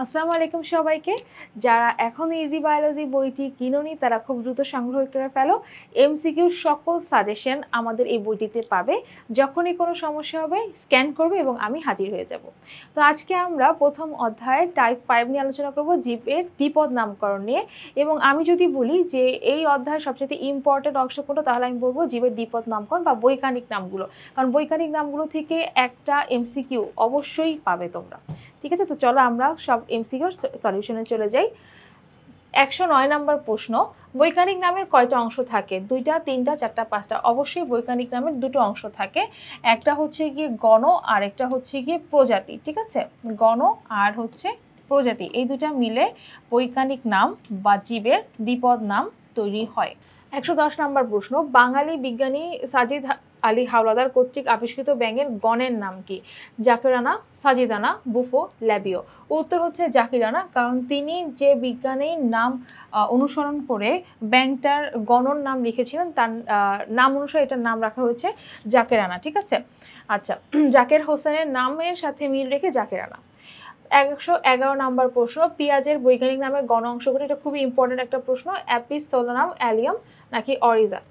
আসসালামু আলাইকুম সবাইকে। যারা এখনো ইজি বায়োলজি বইটি কিনোনি তারা খুব দ্রুত সংগ্রহ করে ফেলো। এমসিকিউ সকল সাজেশন আমাদের এই বইটিতে পাবে। যখনই কোনো সমস্যা হবে স্ক্যান করবে এবং আমি হাজির হয়ে যাব। তো আজকে আমরা প্রথম অধ্যায়ের টাইপ 5 নিয়ে আলোচনা করব, জীবের দ্বিপদ নামকরণ নিয়ে। এবং আমি যদি বলি যে এই অধ্যায়ের সবচেয়ে ইম্পর্টেন্ট অংশ কোনটা, তাহলে আমি বলবো জীবের দ্বিপদ নামকরণ বা বৈজ্ঞানিক নামগুলো। কারণ বৈজ্ঞানিক নামগুলো থেকে একটা এমসিকিউ অবশ্যই পাবে তোমরা। ঠিক আছে, তো চলো আমরা সব এমসিকিউর সলিউশনে চলে যাই। 109 নম্বর প্রশ্ন, বৈজ্ঞানিক নামের কয়টা অংশ থাকে? 2টা, 3টা, 4টা, 5টা? অবশ্যই বৈজ্ঞানিক নামের দুটো অংশ থাকে। একটা হচ্ছে গিয়ে গণ আর একটা হচ্ছে গিয়ে প্রজাতি। ঠিক আছে, গণ আর হচ্ছে প্রজাতি, এই দুটা মিলে বৈজ্ঞানিক নাম বা জীবের দ্বিপদ নাম তৈরি হয়। 110 নম্বর প্রশ্ন, বাঙালি বিজ্ঞানী সাজিদ আলী হাওলাদার কর্তৃক আবিষ্কৃত ব্যাঙের গণের নাম কি? জাকিরানা, সাজিদানা, বুফো, ল্যাবিও? উত্তর হচ্ছে জাকিরানা, কারণ তিনি যে বিজ্ঞানীর নাম অনুসরণ করে ব্যাঙটার গণর নাম লিখেছিলেন, তার নাম অনুসারে এটার নাম রাখা হয়েছে জাকিরানা। ঠিক আছে, আচ্ছা, জাকের হোসেনের নামের সাথে মিল রেখে জাকিরানা। 111 নম্বর প্রশ্ন, পেঁয়াজের বৈজ্ঞানিক নামের গণ অংশ কোনটা? এটা খুবই ইম্পর্টেন্ট একটা প্রশ্ন। অ্যাপিস, সোলানাম, অ্যালিয়াম নাকি অরিজা?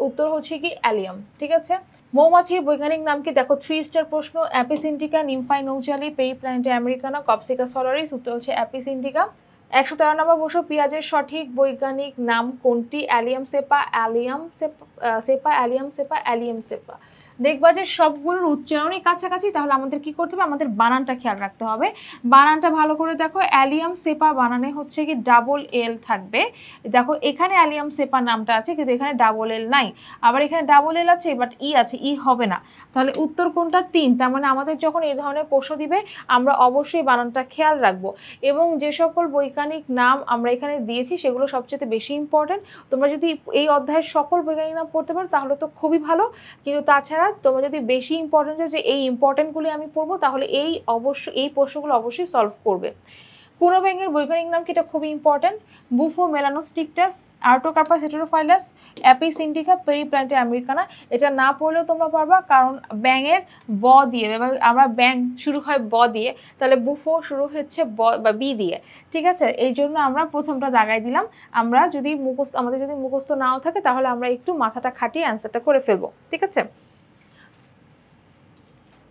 উত্তর হচ্ছে কি অ্যালিয়াম। ঠিক আছে, মৌমাছির বৈজ্ঞানিক নাম কি? দেখো 3 স্টার প্রশ্ন। Apis indica, nymphaea nouchali, periplaneta americana, copsychus saularis? উত্তর হচ্ছে অ্যাপিস ইন্ডিকা। 113 নম্বর প্রশ্ন, পেঁয়াজের সঠিক বৈজ্ঞানিক নাম কোনটি? Allium cepa, allium cepa, allium cepa, allium cepa? দেখবা যে সবগুলোর উচ্চারণই কাছাকাছি, তাহলে আমাদের কি করতে হবে? আমাদের বানানটা খেয়াল রাখতে হবে। বানানটা ভালো করে দেখো, অ্যালিয়াম সেপা বানানে হচ্ছে কি ডাবল এল থাকবে। দেখো এখানে অ্যালিয়াম সেপা নামটা আছে কিন্তু এখানে ডাবল এল নাই, আবার এখানে ডাবল এল আছে বাট ই আছে, ই হবে না। তাহলে উত্তর কোনটা? 3। তার মানে আমাদের যখন এই ধরনের প্রশ্ন দিবে আমরা অবশ্যই বানানটা খেয়াল রাখবো। এবং যে সকল বৈজ্ঞানিক নাম আমরা এখানে দিয়েছি সেগুলো সবচেয়ে বেশি ইম্পর্টেন্ট। তোমরা যদি এই অধ্যায়ের সকল বৈজ্ঞানিক নাম পড়তে পারো তাহলে তো খুবই ভালো, কিন্তু তাছাড়া তোমরা যদি বেশি ইম্পর্টেন্ট যে এই ইম্পর্টেন্টগুলি আমি পড়বো তাহলে এই প্রশ্নগুলো অবশ্যই সলভ করবে। পুরো ব্যাঙের বৈজ্ঞানিক নাম কি? এটা খুবই important. Bufo melanostictus, artocarpus heterophyllus, apis indica, periplaneta americana? এটা না পড়লেও তোমরা পারবা, কারণ ব্যাঙের ব দিয়ে, আমরা ব্যাঙ শুরু হয় ব দিয়ে, তাহলে বুফো শুরু হচ্ছে ব বা বি দিয়ে। ঠিক আছে, এই জন্য আমরা প্রথমটা দাগাই দিলাম। আমাদের যদি মুখস্থ নাও থাকে তাহলে আমরা একটু মাথাটা খাটিয়ে অ্যান্সারটা করে ফেলবো। ঠিক আছে,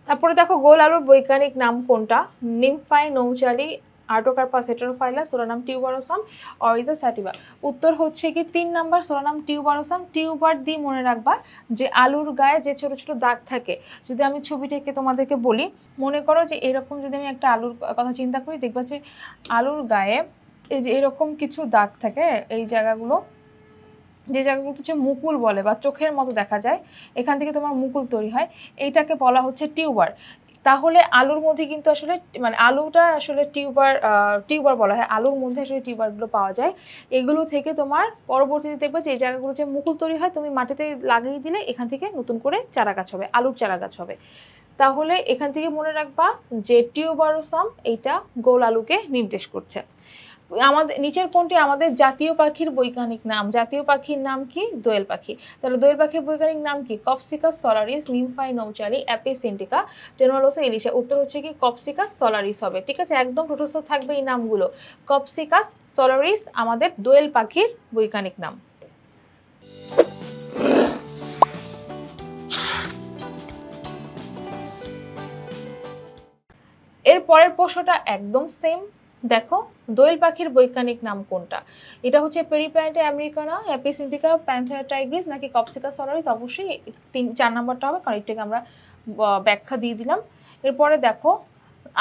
তারপরে দেখো গোল আলুর বৈজ্ঞানিক নাম কোনটা? নিমফাই নৌচালি, আর্টোকার্পাস হেটেরোফাইলাস, সোলানাম টিউবারোসাম, অরিজা স্যাটিভা? উত্তর হচ্ছে কি 3 নাম্বার, সোলানাম টিউবারোসাম। টিউবার দিয়ে মনে রাখবা যে আলুর গায়ে যে ছোট ছোট দাগ থাকে। যদি আমি ছবিটাকে তোমাদেরকে বলি, মনে করো যে এরকম যদি আমি একটা আলুর কথা চিন্তা করি, দেখবা যে আলুর গায়ে এই যে এরকম কিছু দাগ থাকে, এই জায়গাগুলো, যে জায়গাগুলো হচ্ছে মুকুল বলে বা চোখের মতো দেখা যায়, এখান থেকে তোমার মুকুল তৈরি হয়, এইটাকে বলা হচ্ছে টিউবার। তাহলে আলুর মধ্যে কিন্তু আসলে মানে আলুটা আসলে টিউবার বলা হয়, আলুর মধ্যে আসলে টিউবারগুলো পাওয়া যায়। এগুলো থেকে তোমার পরবর্তীতে দেখবে যে এই জায়গাগুলো যে মুকুল তৈরি হয়, তুমি মাটিতে লাগিয়ে দিলে এখান থেকে নতুন করে চারা গাছ হবে, আলুর চারা গাছ হবে। তাহলে এখান থেকে মনে রাখবা যে টিউবারোসাম এইটা গোল আলুকে নির্দেশ করছে। আমাদের নিচের কোনটি আমাদের জাতীয় পাখির বৈজ্ঞানিক নাম? জাতীয় পাখির নাম কি? দোয়েল পাখি। তাহলে দোয়েল পাখির বৈজ্ঞানিক নাম কি? কপসিকাস সলারিস, নিমফাই নৌচালি, অ্যাপিস ইন্ডিকা, টেনোলোসা ইলিশা? উত্তর হচ্ছে কি কপসিকাস সলারিস হবে। ঠিক আছে, একদম ঠোঁটস্থ থাকবে এই নামগুলো। কপসিকাস সলারিস আমাদের দোয়েল পাখির বৈজ্ঞানিক নাম। এর পরের প্রশ্নটা একদম সেম। দেখো দোয়েল পাখির বৈজ্ঞানিক নাম কোনটা? এটা হচ্ছে periplaneta americana, apis indica, panthera tigris নাকি কপসিকা সলারিস? অবশ্যই 4 নাম্বারটা হবে, কারণ এটাকে আমরা ব্যাখ্যা দিয়ে দিলাম। এরপরে দেখো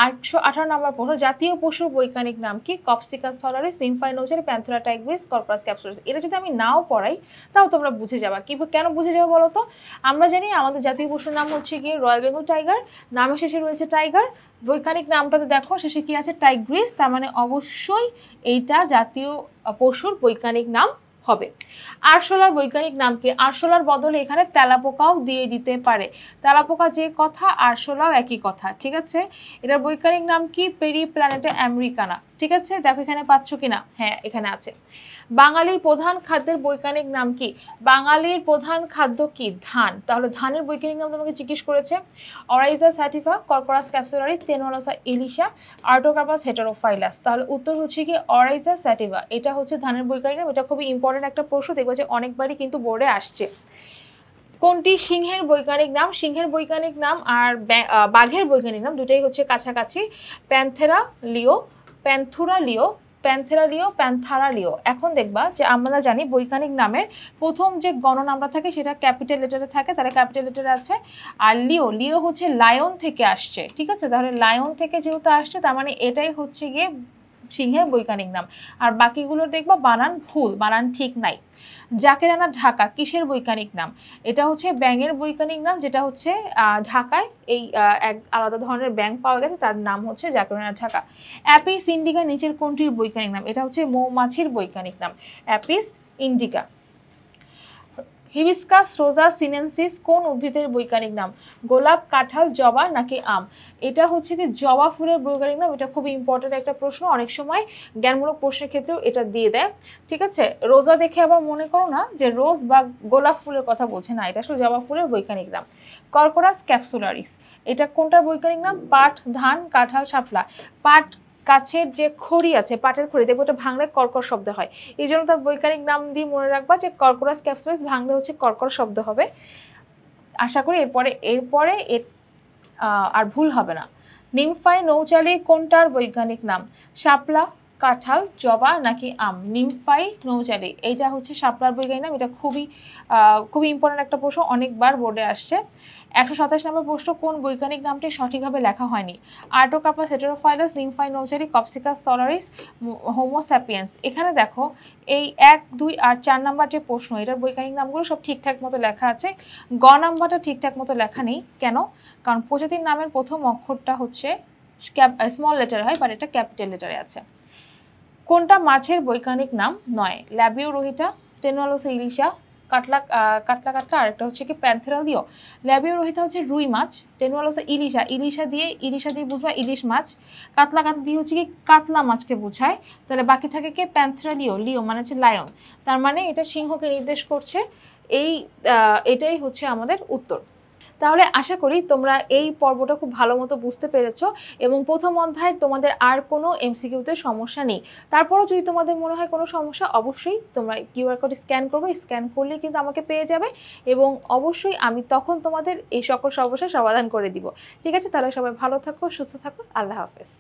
118 নম্বর প্রশ্ন, জাতীয় পশুর বৈজ্ঞানিক নাম কি? কপসিকা সলারিস, নিমফাই নৌচালি, প্যান্থেরা টাইগ্রিস, কর্পাস ক্যাপসুলারিস? এটা যদি আমি নাও পড়াই তাও তোমরা বুঝে যাবা। কেন বুঝে যাবো বলো তো? আমরা জানি আমাদের জাতীয় পশুর নাম হচ্ছে গিয়ে রয়্যাল বেঙ্গল টাইগার, নামের শেষে রয়েছে টাইগার। বৈজ্ঞানিক নামটাতে দেখো শেষে কি আছে? টাইগ্রিস। তার মানে অবশ্যই এইটা জাতীয় পশুর বৈজ্ঞানিক নাম হবে। আরশোলার বৈজ্ঞানিক নাম কি? আরশোলার বদলে এখানে তেলাপোকাও দিয়ে দিতে পারে। তেলাপোকা যে কথা, আরশোলাও একই কথা। ঠিক আছে, এটার বৈজ্ঞানিক নাম কি? পেরিপ্ল্যানেটা আমেরিকানা। ঠিক আছে, দেখো এখানে পাচ্ছ কিনা, হ্যাঁ এখানে আছে। বাঙালির প্রধান খাদ্যের বৈজ্ঞানিক নাম কি? বাঙালির প্রধান খাদ্য কি? ধান। তাহলে ধানের বৈজ্ঞানিক নাম তোমাকে জিজ্ঞেস করেছে। অরাইজা স্যাটিভা, কর্কোরাস ক্যাপসুলারিস, টেনুয়ালোসা ইলিশা, আর্টোকার্পাস হেটেরোফাইলাস। তাহলে উত্তর হচ্ছে কি অরাইজা স্যাটিভা, এটা হচ্ছে ধানের বৈজ্ঞানিক নাম। এটা খুবই ইম্পর্টেন্ট একটা প্রশ্ন, দেখবো যে অনেকবারই কিন্তু বোর্ডে আসছে। কোনটি সিংহের বৈজ্ঞানিক নাম? সিংহের বৈজ্ঞানিক নাম আর বাঘের বৈজ্ঞানিক নাম দুটাই হচ্ছে কাছাকাছি। প্যান্থেরা লিও, প্যান্থুরা লিও, প্যান্থেরা লিও, প্যান্থারা লিও। এখন দেখবা যে আমরা জানি বৈজ্ঞানিক নামের প্রথম যে গণনামটা থাকে সেটা ক্যাপিটাল লেটারে থাকে, তাহলে ক্যাপিটাল লেটারে আছে। আর লিও, লিও হচ্ছে লায়ন থেকে আসছে, ঠিক আছে, তাহলে লায়ন থেকে যেহেতু আসছে তার মানে এটাই হচ্ছে গিয়ে সিংহের বৈজ্ঞানিক নাম। আর বাকিগুলোর দেখবা বানান ভুল, বানান ঠিক নাই। জাকেরানা ঢাকা কিসের বৈজ্ঞানিক নাম? এটা হচ্ছে ব্যাঙের বৈজ্ঞানিক নাম, যেটা হচ্ছে ঢাকায় এই এক আলাদা ধরনের ব্যাঙ পাওয়া গেছে, তার নাম হচ্ছে জাকেরানা ঢাকা। অ্যাপিস ইন্ডিকা নিচের কোনটির বৈজ্ঞানিক নাম? এটা হচ্ছে মৌমাছির বৈজ্ঞানিক নাম, অ্যাপিস ইন্ডিকা। হিবিস্কাস রোজা সিনেনসিস কোন উদ্ভিদের বৈজ্ঞানিক নাম? গোলাপ, কাঁঠাল, জবা নাকি আম? এটা হচ্ছে কি জবা ফুলের বৈজ্ঞানিক নাম। এটা খুবই ইম্পর্টেন্ট একটা প্রশ্ন, অনেক সময় জ্ঞানমূলক প্রশ্নের ক্ষেত্রেও এটা দিয়ে দেয়, ঠিক আছে। রোজা দেখে আবার মনে করো না যে রোজ বা গোলাপ ফুলের কথা বলছে না, এটা আসলে জবা ফুলের বৈজ্ঞানিক নাম। কর্কোরাস ক্যাপসুলারিস, এটা কোনটার বৈজ্ঞানিক নাম? পাট, ধান, কাঁঠাল, শাপলা। পাট গাছের যে খড়ি আছে, পাটের খড়ি, দেখবো এটা ভাঙলে কর্কর শব্দ হয়, এই জন্য তার বৈজ্ঞানিক নাম দিয়ে মনে রাখবা যে কর্কোরাস ক্যাপসুলারিস, ভাঙলে হচ্ছে কর্কর শব্দ হবে। আশা করি এরপরে আর ভুল হবে না। নিমফাই নৌচালি কোনটার বৈজ্ঞানিক নাম? শাপলা, কাঁঠাল, জবা নাকি আম? নিমফাই নৌচালি, এইটা হচ্ছে শাপলার বৈজ্ঞানিক নাম। এটা খুবই ইম্পর্টেন্ট একটা প্রশ্ন, অনেকবার বোর্ডে আসছে। 127 নম্বর প্রশ্ন, কোন বৈজ্ঞানিক নামটি সঠিকভাবে লেখা হয়নি? আর্টোকার্পাস হেটেরোফাইলাস, নিমফাই নৌচালি, কপসিকাস সলারিস, হোমো স্যাপিয়েন্স। এখানে দেখো এই 1, 2 আর 4 নাম্বার যে প্রশ্ন, এটার বৈজ্ঞানিক নামগুলো সব ঠিকঠাক মতো লেখা আছে, গ নাম্বারটা ঠিকঠাক মতো লেখা নেই। কেন? কারণ প্রজাতির নামের প্রথম অক্ষরটা হচ্ছে স্মল লেটারে হয়, বাট এটা ক্যাপিটাল লেটারে আছে। কোনটা মাছের বৈজ্ঞানিক নাম নয়? ল্যাবিও রোহিতা, টেনুয়ালোসা ইলিশা, কাটলা কাটলা, আর একটা হচ্ছে কি প্যান্থেরা লিও। ল্যাবিও রোহিতা হচ্ছে রুই মাছ, টেনুয়ালোসা ইলিশা, ইলিশা দিয়ে বুঝবা ইলিশ মাছ, কাতলা দিয়ে হচ্ছে কি কাতলা মাছকে বোঝায়। তাহলে বাকি থাকে কি প্যান্থেরা লিও, লিও মানে হচ্ছে লায়ন, তার মানে এটা সিংহকে নির্দেশ করছে। এটাই হচ্ছে আমাদের উত্তর। তাহলে আশা করি তোমরা এই পর্বটা খুব ভালো মতো বুঝতে পেরেছো এবং প্রথম অধ্যায়ের তোমাদের আর কোনো এমসিকিউতে সমস্যা নেই। তারপরও যদি তোমাদের মনে হয় কোনো সমস্যা, অবশ্যই তোমরা কিউআর কোড স্ক্যান করবে, স্ক্যান করলেই কিন্তু আমাকে পেয়ে যাবে এবং অবশ্যই আমি তখন তোমাদের এই সকল সমস্যার সমাধান করে দিব। ঠিক আছে, তাহলে সবাই ভালো থাকো, সুস্থ থাকো, আল্লাহ হাফেজ।